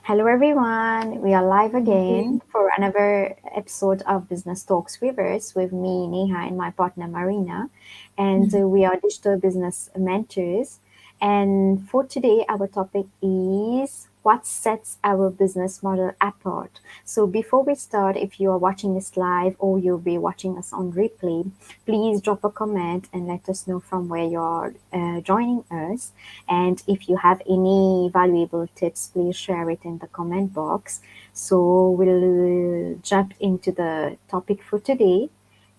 Hello, everyone. We are live again for another episode of Business Talks Reverse with me, Neha, and my partner, Marina. And we are digital business mentors. And for today, our topic is what sets our business model apart. So, before we start, if you are watching this live or you'll be watching us on replay, please drop a comment and let us know from where you're joining us. And if you have any valuable tips, please share it in the comment box. So we'll jump into the topic for today.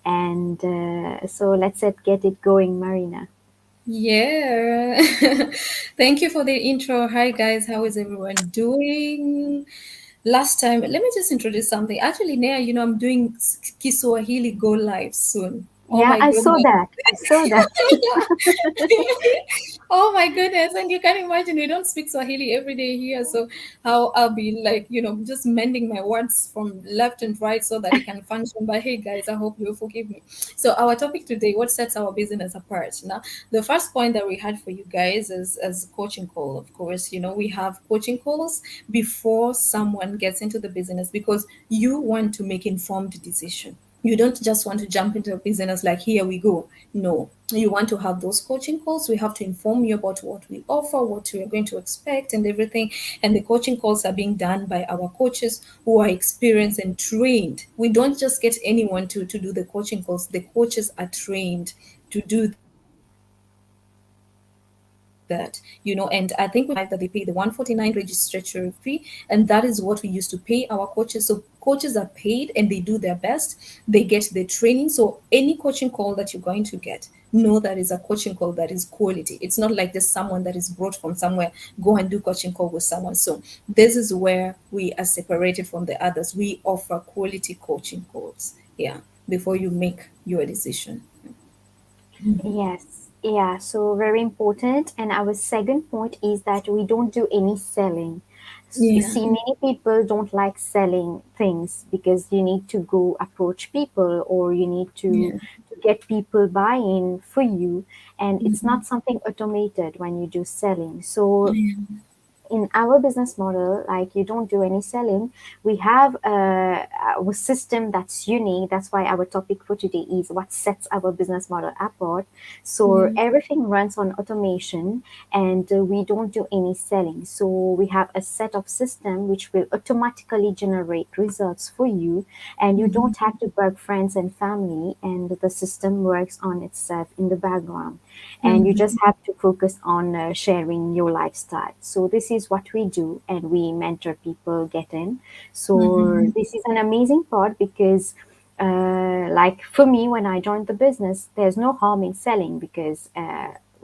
And so let's get it going, Marina. Yeah. Thank you for the intro. Hi, guys. How is everyone doing? Last time, let me just introduce something. Actually, Nea, I'm doing Kiswahili Go Live soon. Oh Yeah, my I saw goodness. that. I saw that. Oh my goodness. And you can imagine we don't speak Swahili every day here. So how I'll be like, just mending my words from left and right so that it can function. But hey guys, I hope you'll forgive me. So our topic today, what sets our business apart? Now, the first point that we had for you guys is as coaching call, of course. We have coaching calls before someone gets into the business because you want to make informed decision. You don't just want to jump into a business like here we go. No, you want to have those coaching calls. We have to inform you about what we offer, what we are going to expect, and everything. And the coaching calls are being done by our coaches who are experienced and trained. We don't just get anyone to do the coaching calls. The coaches are trained to do that, and I think we have a policy that they pay the 149 registration fee, and that is what we used to pay our coaches. So coaches are paid and they do their best. They get the training. So any coaching call that you're going to get, know that is a coaching call that is quality. It's not like just someone that is brought from somewhere, go and do coaching call with someone. So this is where we are separated from the others. We offer quality coaching calls. Yeah, before you make your decision. Yes, yeah, so very important. And our second point is that we don't do any selling. You Yeah. see, many people don't like selling things because you need to go approach people or you need Yeah. to get people buy-in for you, and it's Mhm. not something automated when you do selling. So Yeah. in our business model, like you don't do any selling. We have a system that's unique. That's why our topic for today is what sets our business model apart. So Yeah. everything runs on automation, and we don't do any selling. So we have a set of system which will automatically generate results for you, and you Mhm. don't have to bug friends and family, and the system works on itself in the background, and you just Mhm. have to focus on sharing your lifestyle. So this is what we do, and we mentor people get in. So Mhm. this is an amazing part because like for me, when I joined the business, there's no harm in selling because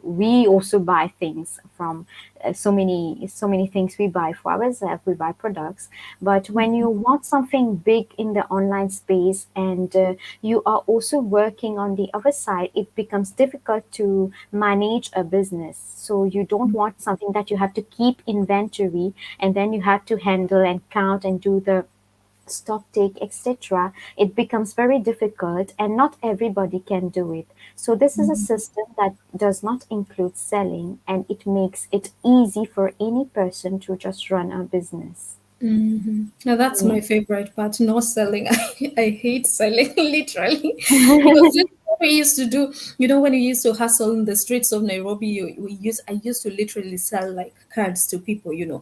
we also buy things from so many things we buy for ourselves. We buy products, but when you want something big in the online space, and you are also working on the other side, it becomes difficult to manage a business. So you don't want something that you have to keep inventory, and then you have to handle and count and do the stock take, etc. It becomes very difficult, and not everybody can do it. So this is a system that does not include selling, and it makes it easy for any person to just run a business. Now that's Yeah. my favorite part. No selling. I hate selling literally because this is what we used to do. When you used to hustle in the streets of Nairobi, I used to literally sell like cards to people. Mm.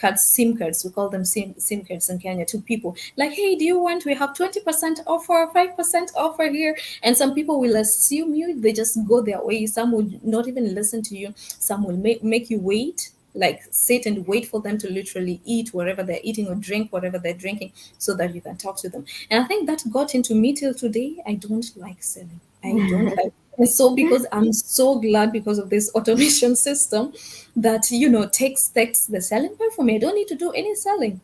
Cards, SIM cards. We call them SIM cards in Kenya to people. Like, hey, do you want? We have 20% offer, 5% offer here, and some people will assume you. They just go their way. Some would not even listen to you. Some will make you wait, like sit and wait for them to literally eat whatever they're eating or drink whatever they're drinking so that you can talk to them. And I think that got into me till today. I don't like selling. I don't like. And so because I'm so glad because of this automation system that takes the selling part for me. I don't need to do any selling.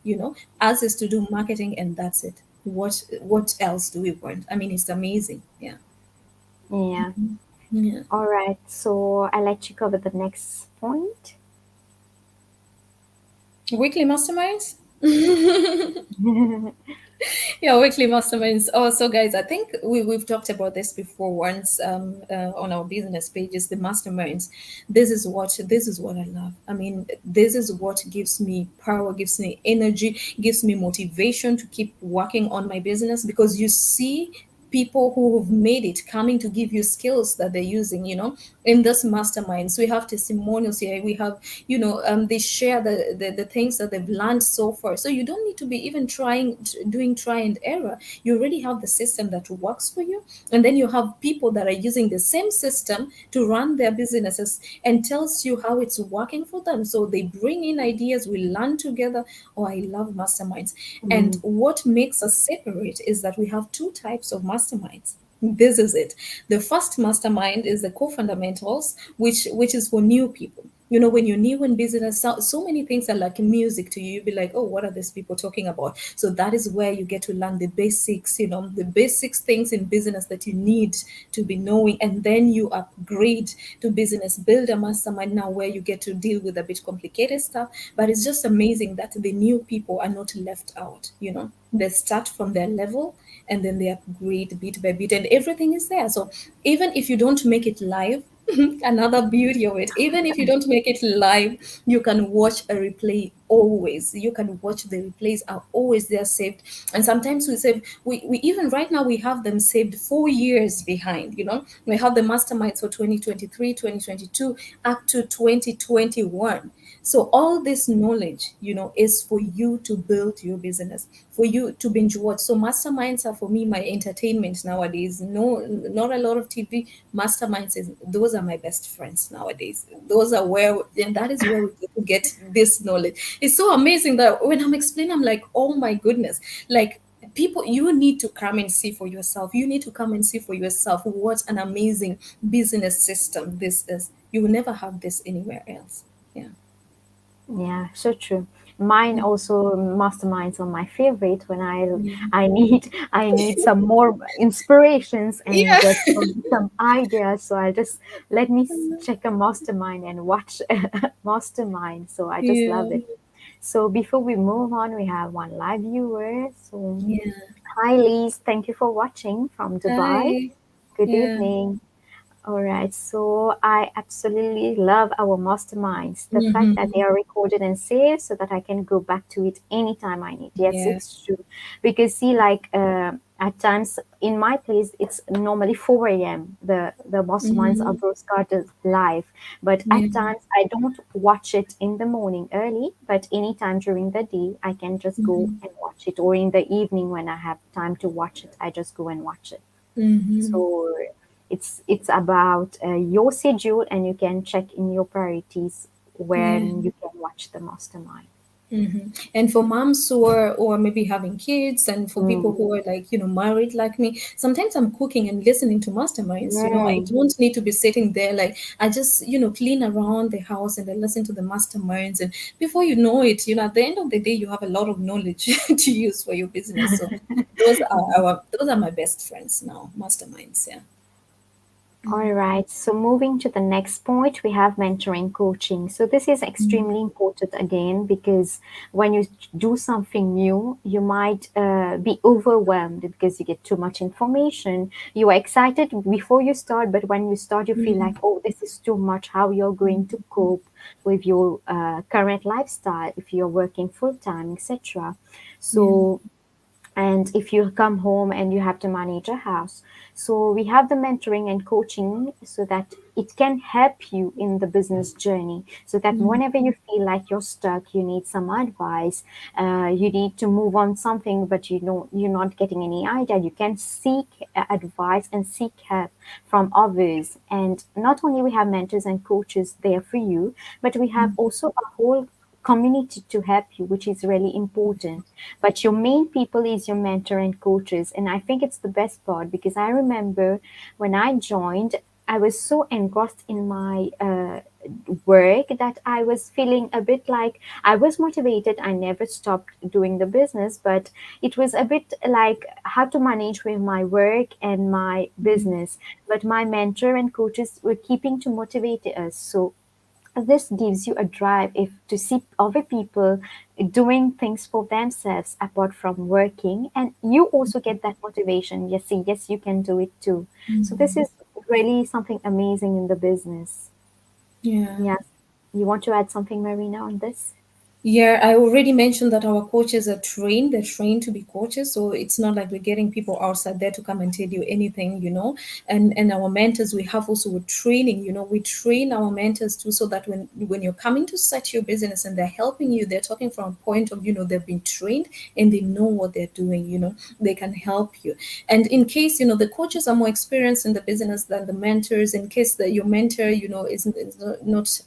As is to do marketing, and that's it. What else do we want? I mean, it's amazing. Yeah. Yeah. Yeah. All right. So I'll let you cover the next point. Weekly masterminds. Yeah, weekly masterminds. Oh, so guys, I think we've talked about this before once on our business pages, the masterminds. This is what I love. I mean, this is what gives me power, gives me energy, gives me motivation to keep working on my business, because you see people who have made it coming to give you skills that they're using, in this masterminds. We have testimonials here. We have, they share the things that they've learned so far. So you don't need to be even doing try and error. You already have the system that works for you. And then you have people that are using the same system to run their businesses and tells you how it's working for them. So they bring in ideas, we learn together. Oh, I love masterminds. And Mm, what makes us separate is that we have two types of masterminds. This is it. The first mastermind is the core fundamentals, which is for new people. When you're new in business, so many things are like music to you. You'll be like, oh, what are these people talking about? So that is where you get to learn the basics, the basics things in business that you need to be knowing. And then you upgrade to business builder mastermind now, where you get to deal with a bit complicated stuff. But it's just amazing that the new people are not left out. They start from their level, and then they upgrade bit by bit, and everything is there. So even if you don't make it live, another beauty of it, even if you don't make it live, you can watch a replay. Always you can watch. The replays are always there saved. And sometimes we even right now we have them saved 4 years behind. We have the masterminds for 2023, 2022, up to 2021. So all this knowledge, is for you to build your business, for you to binge watch. So masterminds are for me my entertainment nowadays. No, not a lot of TV. Masterminds is those are my best friends nowadays. Those are where, and that is where we get to get this knowledge. It's so amazing that when I'm explaining, I'm like, oh my goodness, like people, you need to come and see for yourself. You need to come and see for yourself what an amazing business system this is. You will never have this anywhere else. Yeah. yeah, so true. Mine also, masterminds are my favorite when I Yeah. I need I need some more inspirations and Yeah. get some ideas. So I just let me check a mastermind and watch a mastermind. So I just love Yeah. it. So before we move on, we have one live viewer. So Yeah. hi, Lise. Thank you for watching from Dubai. Hi. Good Yeah. evening. All right, so I absolutely love our masterminds. The fact that Mm-hmm. they are recorded and saved so that I can go back to it anytime I need. Yes, Yeah. it's true. Because see, like at times in my place, it's normally 4 a.m. The masterminds are Mm-hmm. broadcasted live, but Yeah. at times I don't watch it in the morning early. But anytime during the day, I can just go Mm-hmm. and watch it, or in the evening when I have time to watch it, I just go and watch it. Mm-hmm. So it's about your schedule, and you can check in your priorities Yeah. when you can watch the mastermind. Mm-hmm. And for moms or maybe having kids, and for people Mm. who are like, married like me, sometimes I'm cooking and listening to masterminds. I Mm. don't need to be sitting there. Like, I just, clean around the house and I listen to the masterminds. And before you know it, at the end of the day, you have a lot of knowledge to use for your business. So those are my best friends now, masterminds. Yeah. All right, so moving to the next point, we have mentoring coaching. So this is extremely important again, because when you do something new, you might be overwhelmed because you get too much information. You are excited before you start, but when you start, you feel like, oh, this is too much. How you're going to cope with your current lifestyle if you're working full time, etc. Yeah. So, and if you come home and you have to manage a house, so we have the mentoring and coaching so that it can help you in the business journey, so that Mm-hmm. whenever you feel like you're stuck, you need some advice, you need to move on something, but you're not getting any idea, you can seek advice and seek help from others. And not only we have mentors and coaches there for you, but we have also a whole community to help you, which is really important. But your main people is your mentor and coaches. And I think it's the best part, because I remember when I joined, I was so engrossed in my work that I was feeling a bit like I was motivated. I never stopped doing the business, but it was a bit like how to manage with my work and my business. But my mentor and coaches were keeping to motivate us. So this gives you a drive if to see other people doing things for themselves apart from working, and you also get that motivation. Yes, see, yes, you can do it too. So this is really something amazing in the business. Yeah. Yes, you want to add something, Marina, on this? Yeah, I already mentioned that our coaches are trained. They're trained to be coaches, so it's not like we're getting people outside there to come and tell you anything, you know. And our mentors, we have also with training, you know, we train our mentors too, so that when you're coming to set your business and they're helping you, they're talking from a point of, you know, they've been trained and they know what they're doing, you know, they can help you. And in case, you know, the coaches are more experienced in the business than the mentors, in case that your mentor, you know, is not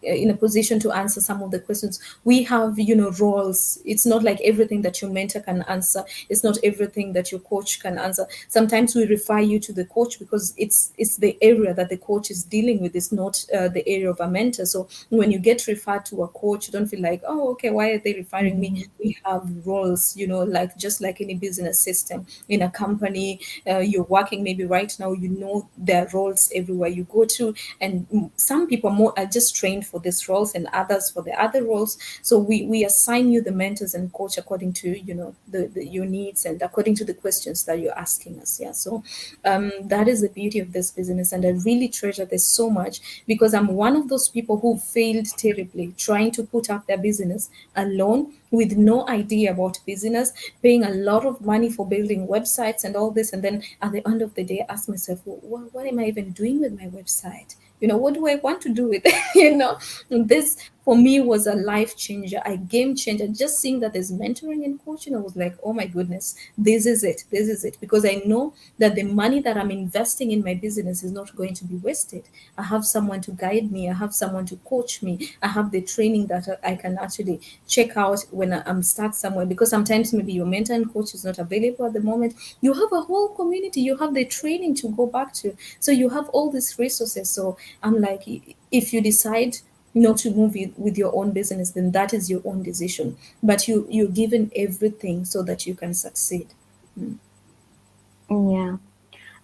in a position to answer some of the questions, we have, you know, roles. It's not like everything that your mentor can answer, it's not everything that your coach can answer. Sometimes we refer you to the coach because it's the area that the coach is dealing with, it's not the area of a mentor. So when you get referred to a coach, you don't feel like, oh, okay, why are they referring me? We have roles, you know, like just like any business system in a company. You're working maybe right now, you know, there are roles everywhere you go to, and some people more are just trained for these roles and others for the other roles. So we assign you the mentors and coach according to, you know, your needs and according to the questions that you're asking us. Yeah, so that is the beauty of this business, and I really treasure this so much because I'm one of those people who failed terribly trying to put up their business alone with no idea about business, paying a lot of money for building websites and all this, and then at the end of the day ask myself, what am I even doing with my website? You know, what do I want to do with it? You know, this for me was a life changer, a game changer. Just seeing that there's mentoring and coaching, I was like, oh my goodness, this is it, this is it, because I know that the money that I'm investing in my business is not going to be wasted. I have someone to guide me, I have someone to coach me, I have the training that I can actually check out when I'm stuck somewhere, because sometimes maybe your mentor and coach is not available at the moment. You have a whole community, you have the training to go back to, so you have all these resources. So I'm like, if you decide not to move with your own business, then that is your own decision, but you're given everything so that you can succeed. Yeah.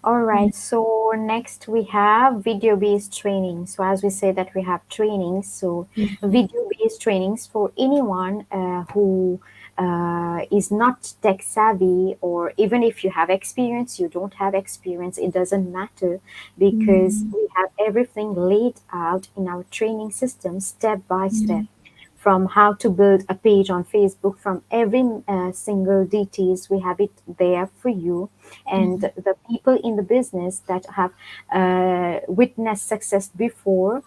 All Yeah. right, so next we have video-based training. So as we say that we have trainings, so video-based trainings for anyone who is not tech savvy, or even if you have experience, you don't have experience, it doesn't matter, because we have everything laid out in our training system step by step, from how to build a page on Facebook, from every single details we have it there for you. And the people in the business that have witnessed success before,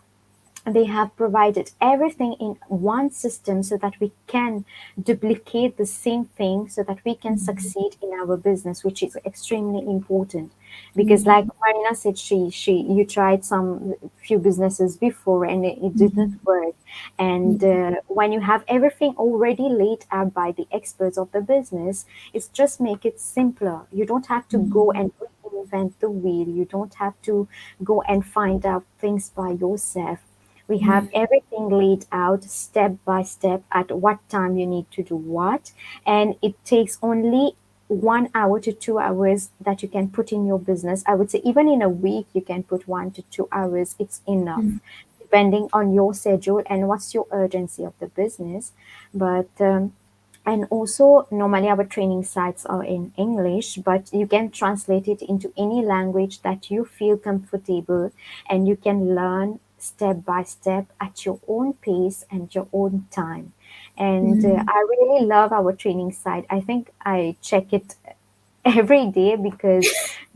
they have provided everything in one system so that we can duplicate the same thing so that we can succeed in our business, which is extremely important. Because like Marina said, she you tried some few businesses before and it didn't work. And when you have everything already laid out by the experts of the business, it's just make it simpler. You don't have to go and reinvent the wheel, you don't have to go and find out things by yourself. We have everything laid out step by step at what time you need to do what, and it takes only 1 hour to 2 hours that you can put in your business. I would say even in a week you can put 1 to 2 hours. It's enough, depending on your schedule and what's your urgency of the business. But and also normally our training sites are in English, but you can translate it into any language that you feel comfortable, and you can learn step by step at your own pace and your own time. And I really love our training site. I think I check it every day because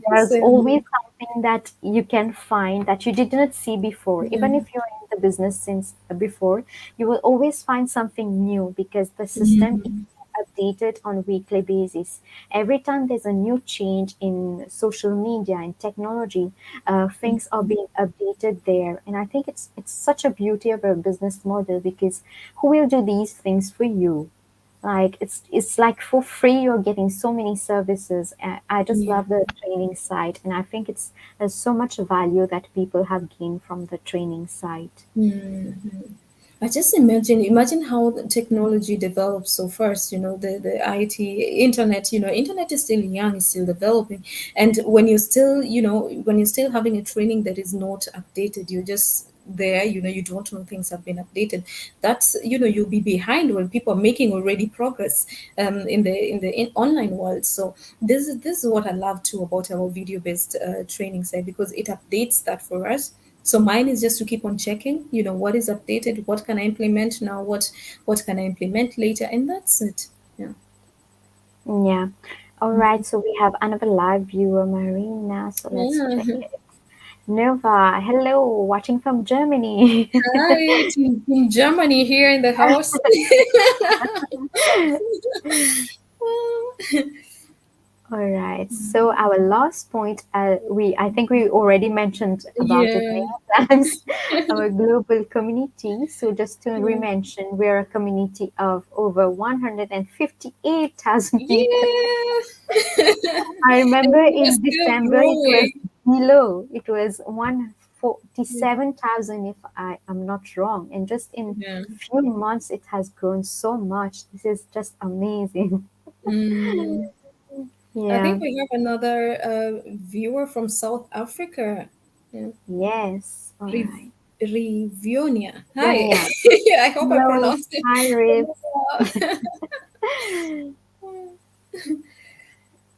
there's Same. always something that you can find that you did not see before. Even if you're in the business since before, you will always find something new because the system is updated on weekly basis. Every time there's a new change in social media and technology, things are being updated there. And I think it's such a beauty of a business model, because who will do these things for you? Like it's like for free you're getting so many services. I just Yeah. love the training site, and I think it's there's so much value that people have gained from the training site. I just imagine how the technology develops. So first, you know, the IT, internet, you know, internet is still young, it's still developing. And when you're still, you know, when you're still having a training that is not updated, you're just there, you don't know things have been updated. That's, you'll be behind when people are making already progress in online world. So this is what I love too about our video based training site, because it updates that for us. So mine is just to keep on checking, what is updated, what can I implement now, what can I implement later, and that's it. Yeah. Yeah. All right. So we have another live viewer, Marina. So let's check Yeah. it. Nova, hello, watching from Germany. Hi, in Germany here in the house. All right. So our last point, I think we already mentioned about it Yeah. many times, our global community. So just to re-mention, we're a community of over 158,000 people. Yeah. I And remember we are in still December it was growing. below. It was 147,000 if I am not wrong. And just in Yeah. few months it has grown so much. This is just amazing. Mm. I Yeah. think we have another viewer from South Africa. Yeah. Yes. All Riv- right. Rivionia. Hi. Sonia. I hope I Hello. pronounced it. Hi, Riv.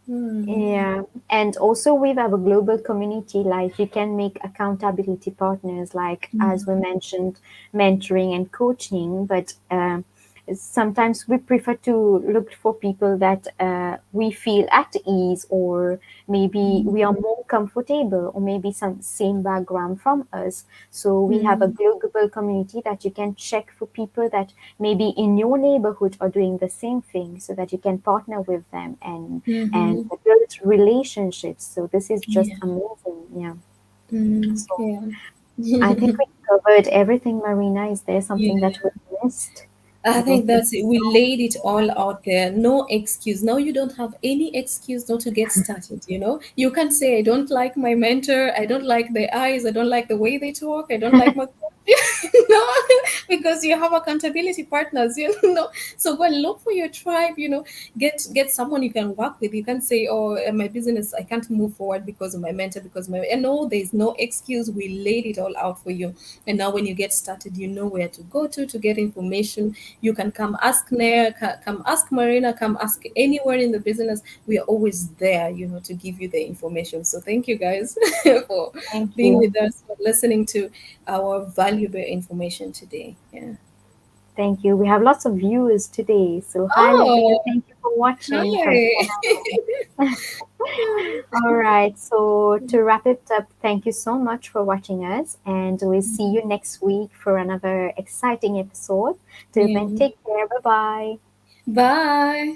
Hmm. Yeah, and also we have a global community, like you can make accountability partners, like as we mentioned, mentoring and coaching. But sometimes we prefer to look for people that we feel at ease, or maybe we are more comfortable, or maybe some same background from us. So we have a Hmm. global community that you can check for people that maybe in your neighborhood are doing the same thing, so that you can partner with them and Hmm. build relationships. So this is just Yeah. amazing. Yeah. Mm, So yeah. I think we covered everything, Marina. Is there something Yeah. that we missed? I I don't think think that's it. We laid it all out there. No excuse. Now you don't have any excuse not to get started. You can say, I don't like my mentor. I don't like their eyes. I don't like the way they talk. I don't like my no, because you have accountability partners, So go and look for your tribe, get someone you can work with. You can say, oh, my business, I can't move forward because of my mentor, because my and no, there's no excuse. We laid it all out for you. And now when you get started, you know where to go to get information. You can come ask Nair, come ask Marina, come ask anywhere in the business. We are always there, to give you the information. So thank you guys for thank being you. with us, for listening to our valuable information today. Yeah. Thank you. We have lots of viewers today. So hi Olivia, Oh, thank you for watching from hi. Canada. All right. So to wrap it up, thank you so much for watching us, and we'll see you next week for another exciting episode. Till then, Yeah. take care. Bye bye. Bye.